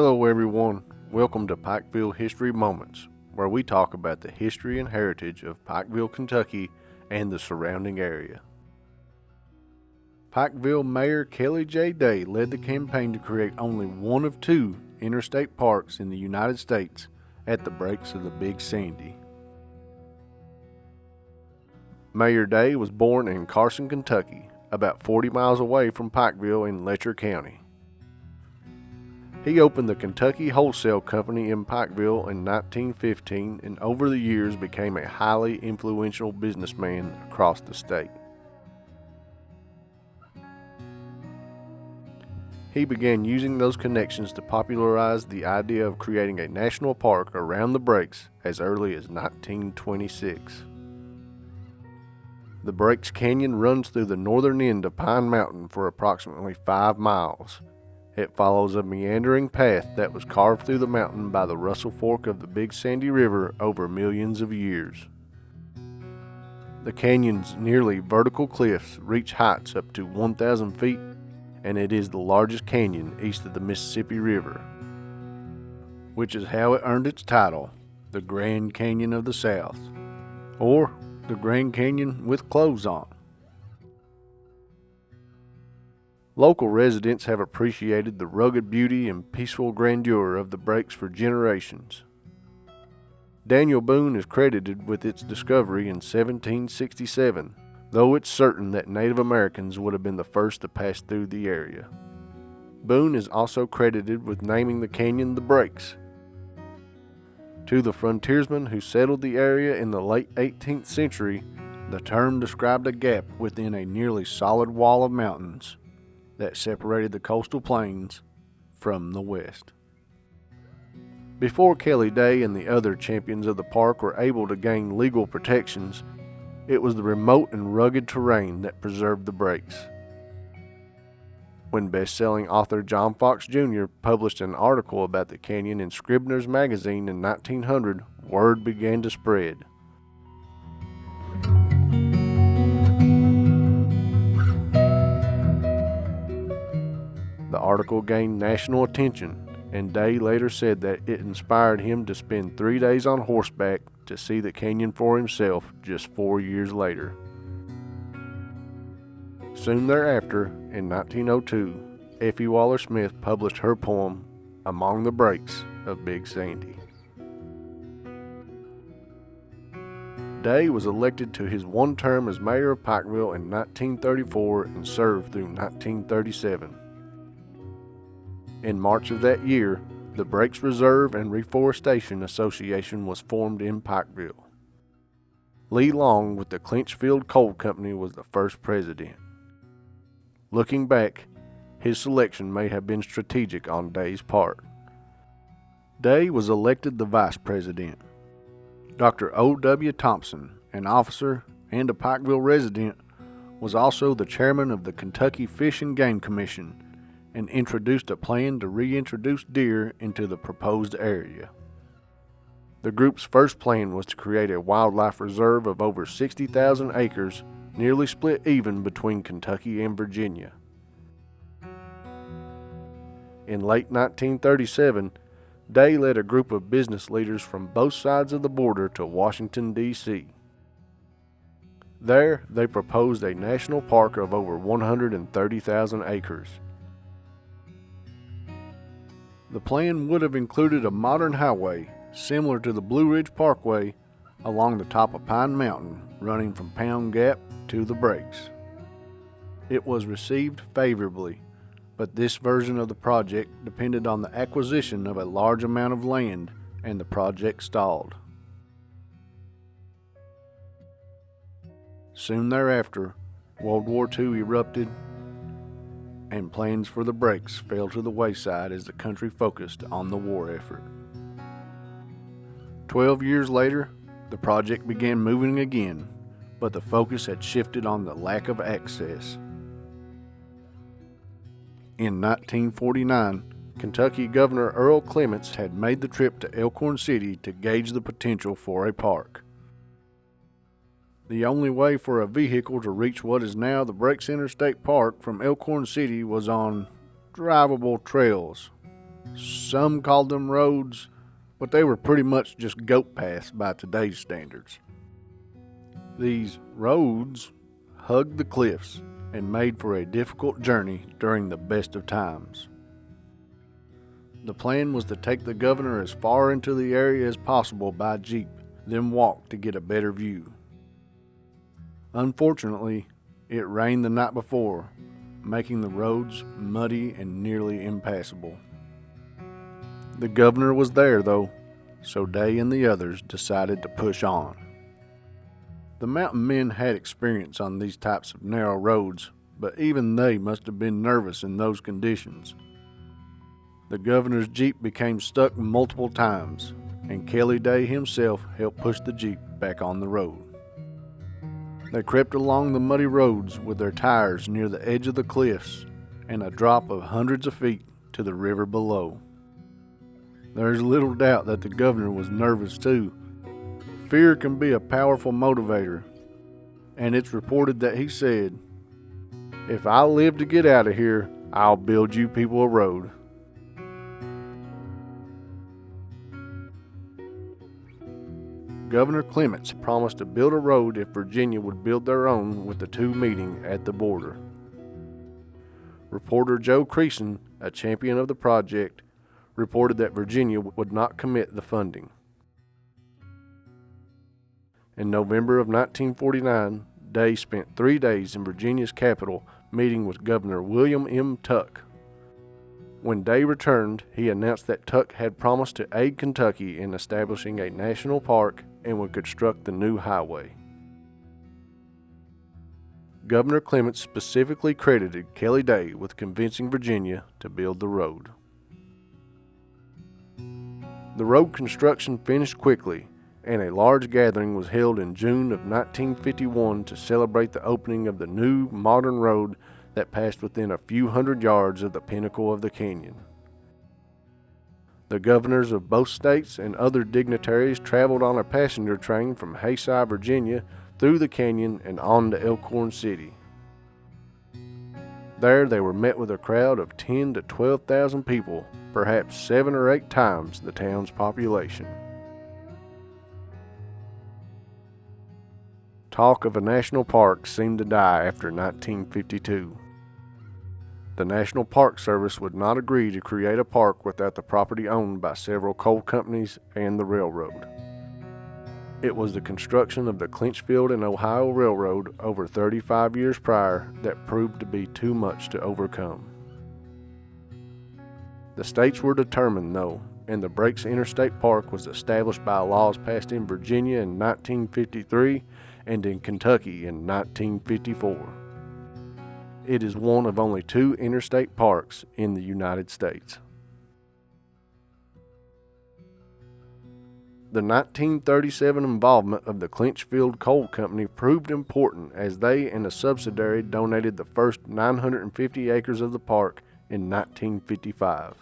Hello everyone, welcome to Pikeville History Moments, where we talk about the history and heritage of Pikeville, Kentucky and the surrounding area. Pikeville Mayor Kelley J. Day led the campaign to create only one of two interstate parks in the United States at the breaks of the Big Sandy. Mayor Day was born in Carson, Kentucky, about 40 miles away from Pikeville in Letcher County. He opened the Kentucky Wholesale Company in Pikeville in 1915 and over the years became a highly influential businessman across the state. He began using those connections to popularize the idea of creating a national park around the breaks as early as 1926. The Breaks Canyon runs through the northern end of Pine Mountain for approximately 5 miles. It follows a meandering path that was carved through the mountain by the Russell Fork of the Big Sandy River over millions of years. The canyon's nearly vertical cliffs reach heights up to 1,000 feet, and it is the largest canyon east of the Mississippi River, which is how it earned its title, the Grand Canyon of the South, or the Grand Canyon with clothes on. Local residents have appreciated the rugged beauty and peaceful grandeur of the breaks for generations. Daniel Boone is credited with its discovery in 1767, though it's certain that Native Americans would have been the first to pass through the area. Boone is also credited with naming the canyon the Breaks. To the frontiersmen who settled the area in the late 18th century, the term described a gap within a nearly solid wall of mountains that separated the coastal plains from the west. Before Kelley Day and the other champions of the park were able to gain legal protections, it was the remote and rugged terrain that preserved the breaks. When best-selling author John Fox Jr. published an article about the canyon in Scribner's magazine in 1900, word began to spread. The article gained national attention, and Day later said that it inspired him to spend 3 days on horseback to see the canyon for himself just 4 years later. Soon thereafter, in 1902, Effie Waller Smith published her poem, Among the Breaks of Big Sandy. Day was elected to his one term as mayor of Pikeville in 1934 and served through 1937. In March of that year, the Breaks Reserve and Reforestation Association was formed in Pikeville. Lee Long with the Clinchfield Coal Company was the first president. Looking back, his selection may have been strategic on Day's part. Day was elected the vice president. Dr. O.W. Thompson, an officer and a Pikeville resident, was also the chairman of the Kentucky Fish and Game Commission and introduced a plan to reintroduce deer into the proposed area. The group's first plan was to create a wildlife reserve of over 60,000 acres, nearly split even between Kentucky and Virginia. In late 1937, Day led a group of business leaders from both sides of the border to Washington, D.C. There, they proposed a national park of over 130,000 acres. The plan would have included a modern highway, similar to the Blue Ridge Parkway, along the top of Pine Mountain, running from Pound Gap to the Breaks. It was received favorably, but this version of the project depended on the acquisition of a large amount of land, and the project stalled. Soon thereafter, World War II erupted, and plans for the Breaks fell to the wayside as the country focused on the war effort. 12 years later, the project began moving again, but the focus had shifted on the lack of access. In 1949, Kentucky Governor Earl Clements had made the trip to Elkhorn City to gauge the potential for a park. The only way for a vehicle to reach what is now the Breaks Interstate Park from Elkhorn City was on drivable trails, Some called them roads, but they were pretty much just goat paths by today's standards. These roads hugged the cliffs and made for a difficult journey during the best of times. The plan was to take the governor as far into the area as possible by jeep, then walk to get a better view. Unfortunately, it rained the night before, making the roads muddy and nearly impassable. The governor was there though, so Day and the others decided to push on. The mountain men had experience on these types of narrow roads, but even they must have been nervous in those conditions. The governor's jeep became stuck multiple times, and Kelley Day himself helped push the jeep back on the road. They crept along the muddy roads with their tires near the edge of the cliffs and a drop of hundreds of feet to the river below. There's little doubt that the governor was nervous too. Fear can be a powerful motivator, and it's reported that he said, "If I live to get out of here, I'll build you people a road." Governor Clements promised to build a road if Virginia would build their own, with the two meeting at the border. Reporter Joe Creason, a champion of the project, reported that Virginia would not commit the funding. In November of 1949, Day spent 3 days in Virginia's capital meeting with Governor William M. Tuck. When Day returned, he announced that Tuck had promised to aid Kentucky in establishing a national park and would construct the new highway. Governor Clements specifically credited Kelley Day with convincing Virginia to build the road. The road construction finished quickly, and a large gathering was held in June of 1951 to celebrate the opening of the new modern road that passed within a few hundred yards of the pinnacle of the canyon. The governors of both states and other dignitaries traveled on a passenger train from Hayside, Virginia, through the canyon and on to Elkhorn City. There they were met with a crowd of 10,000 to 12,000 people, perhaps 7 or 8 times the town's population. Talk of a national park seemed to die after 1952. The National Park Service would not agree to create a park without the property owned by several coal companies and the railroad. It was the construction of the Clinchfield and Ohio Railroad over 35 years prior that proved to be too much to overcome. The states were determined, though, and the Breaks Interstate Park was established by laws passed in Virginia in 1953 and in Kentucky in 1954. It is one of only 2 interstate parks in the United States. The 1937 involvement of the Clinchfield Coal Company proved important, as they and a subsidiary donated the first 950 acres of the park in 1955.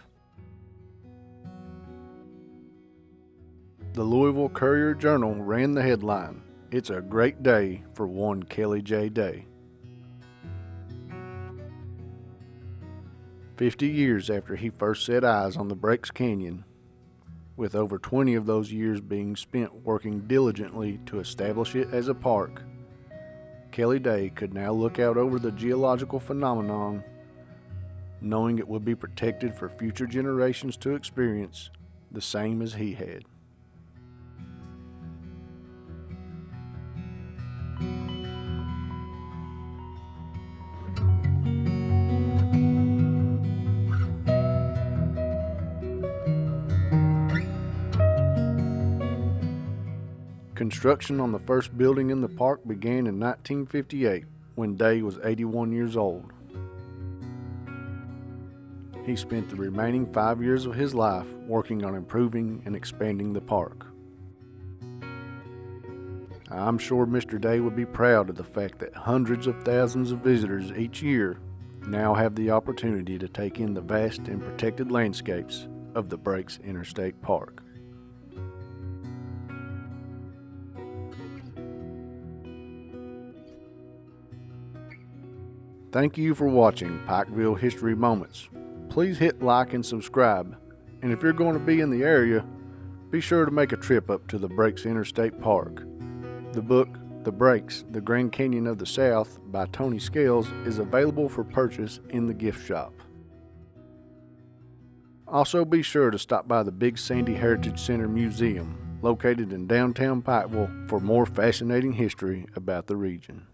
The Louisville Courier-Journal ran the headline, "It's a great day for one Kelley J. Day." 50 years after he first set eyes on the Breaks Canyon, with over 20 of those years being spent working diligently to establish it as a park, Kelley Day could now look out over the geological phenomenon, knowing it would be protected for future generations to experience, the same as he had. Construction on the first building in the park began in 1958, when Day was 81 years old. He spent the remaining 5 years of his life working on improving and expanding the park. I'm sure Mr. Day would be proud of the fact that hundreds of thousands of visitors each year now have the opportunity to take in the vast and protected landscapes of the Breaks Interstate Park. Thank you for watching Pikeville History Moments. Please hit like and subscribe, And if you're going to be in the area, be sure to make a trip up to the Breaks Interstate Park. The book, The Breaks, The Grand Canyon of the South by Tony Scales is available for purchase in the gift shop. Also be sure to stop by the Big Sandy Heritage Center Museum, located in downtown Pikeville, for more fascinating history about the region.